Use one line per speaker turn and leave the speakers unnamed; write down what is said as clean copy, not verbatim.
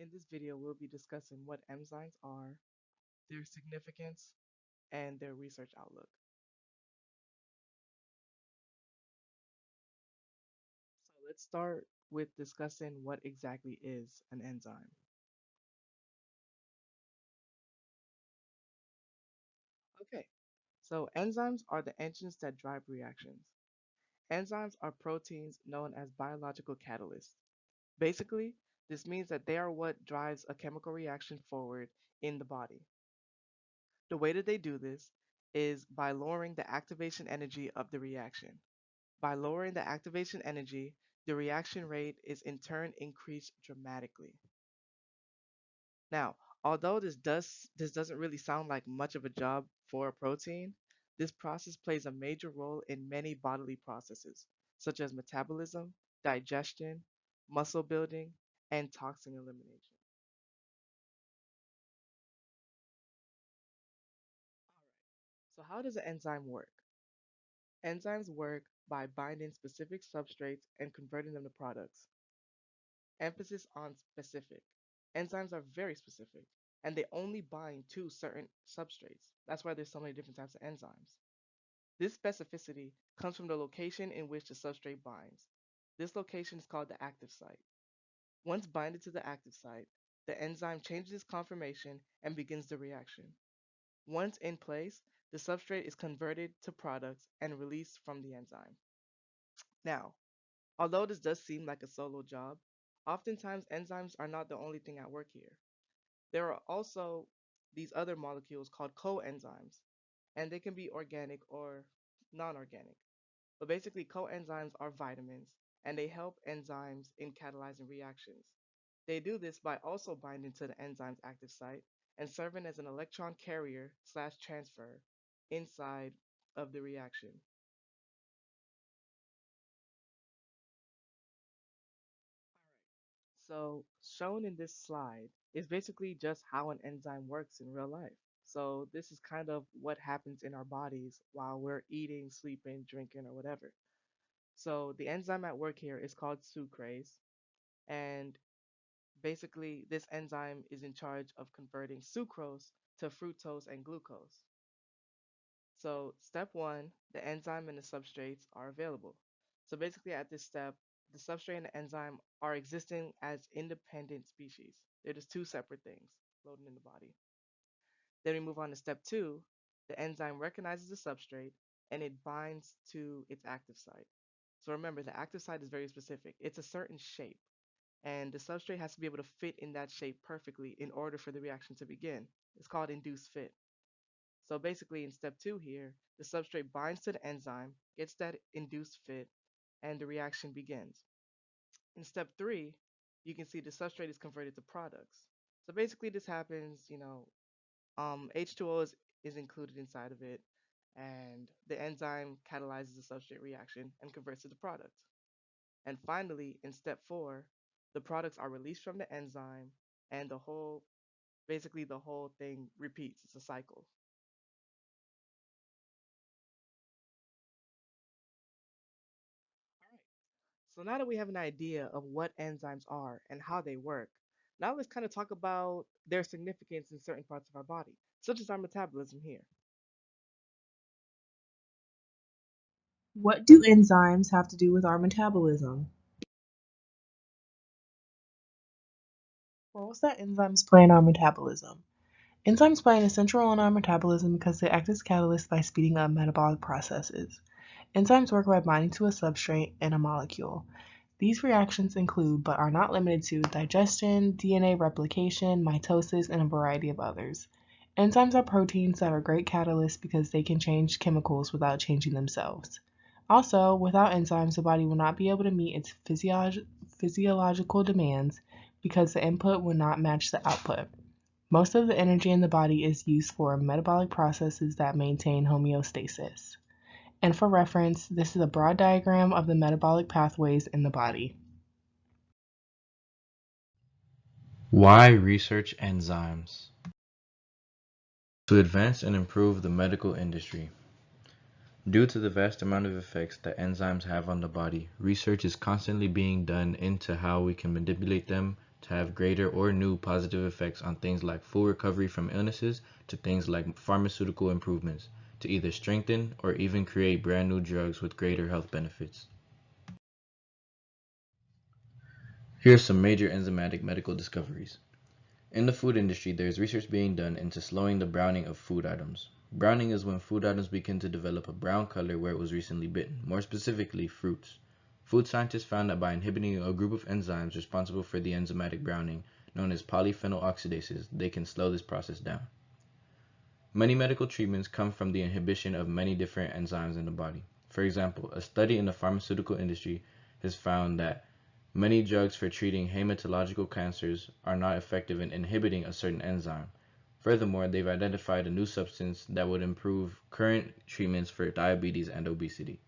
In this video, we'll be discussing what enzymes are, their significance, and their research outlook. So let's start with discussing what exactly is an enzyme. Okay, so enzymes are the engines that drive reactions. Enzymes are proteins known as biological catalysts. Basically, this means that they are what drives a chemical reaction forward in the body. The way that they do this is by lowering the activation energy of the reaction. By lowering the activation energy, the reaction rate is in turn increased dramatically. Now, although this doesn't really sound like much of a job for a protein, this process plays a major role in many bodily processes, such as metabolism, digestion, muscle building, and toxin elimination. So how does an enzyme work? Enzymes work by binding specific substrates and converting them to products. Emphasis on specific. Enzymes are very specific and they only bind to certain substrates. That's why there's so many different types of enzymes. This specificity comes from the location in which the substrate binds. This location is called the active site. Once binded to the active site, the enzyme changes its conformation and begins the reaction. Once in place, the substrate is converted to products and released from the enzyme. Now, although this does seem like a solo job, oftentimes enzymes are not the only thing at work here. There are also these other molecules called coenzymes, and they can be organic or non-organic. But basically, coenzymes are vitamins, and they help enzymes in catalyzing reactions. They do this by also binding to the enzyme's active site and serving as an electron carrier slash transfer inside of the reaction. So, shown in this slide is basically just how an enzyme works in real life. So, this is kind of what happens in our bodies while we're eating, sleeping, drinking, or whatever. So, the enzyme at work here is called sucrase, and basically, this enzyme is in charge of converting sucrose to fructose and glucose. So, step one, the enzyme and the substrates are available. So, basically, at this step, the substrate and the enzyme are existing as independent species. They're just two separate things floating in the body. Then we move on to step two. The enzyme recognizes the substrate and it binds to its active site. So, remember, the active site is very specific, it's a certain shape, and the substrate has to be able to fit in that shape perfectly in order for the reaction to begin. It's called induced fit. So basically, in step two here, the substrate binds to the enzyme, gets that induced fit, and the reaction begins. In step three, you can see the substrate is converted to products. So basically, this happens, H2O is included inside of it, and the enzyme catalyzes the substrate reaction and converts it to product. And finally, in step four, the products are released from the enzyme, and basically, the whole thing repeats. It's a cycle. All right. So now that we have an idea of what enzymes are and how they work, now let's kind of talk about their significance in certain parts of our body, such as our metabolism here.
What do enzymes have to do with our metabolism? Roles that enzymes play in our metabolism. Enzymes play an essential role in our metabolism because they act as catalysts by speeding up metabolic processes. Enzymes work by binding to a substrate and a molecule. These reactions include, but are not limited to, digestion, DNA replication, mitosis, and a variety of others. Enzymes are proteins that are great catalysts because they can change chemicals without changing themselves. Also, without enzymes, the body will not be able to meet its physiological demands because the input will not match the output. Most of the energy in the body is used for metabolic processes that maintain homeostasis. And for reference, this is a broad diagram of the metabolic pathways in the body.
Why research enzymes? To advance and improve the medical industry. Due to the vast amount of effects that enzymes have on the body, research is constantly being done into how we can manipulate them to have greater or new positive effects on things like full recovery from illnesses to things like pharmaceutical improvements to either strengthen or even create brand new drugs with greater health benefits. Here are some major enzymatic medical discoveries. In the food industry, there is research being done into slowing the browning of food items. Browning is when food items begin to develop a brown color where it was recently bitten, more specifically, fruits. Food scientists found that by inhibiting a group of enzymes responsible for the enzymatic browning, known as polyphenol oxidases, they can slow this process down. Many medical treatments come from the inhibition of many different enzymes in the body. For example, a study in the pharmaceutical industry has found that many drugs for treating hematological cancers are not effective in inhibiting a certain enzyme. Furthermore, they've identified a new substance that would improve current treatments for diabetes and obesity.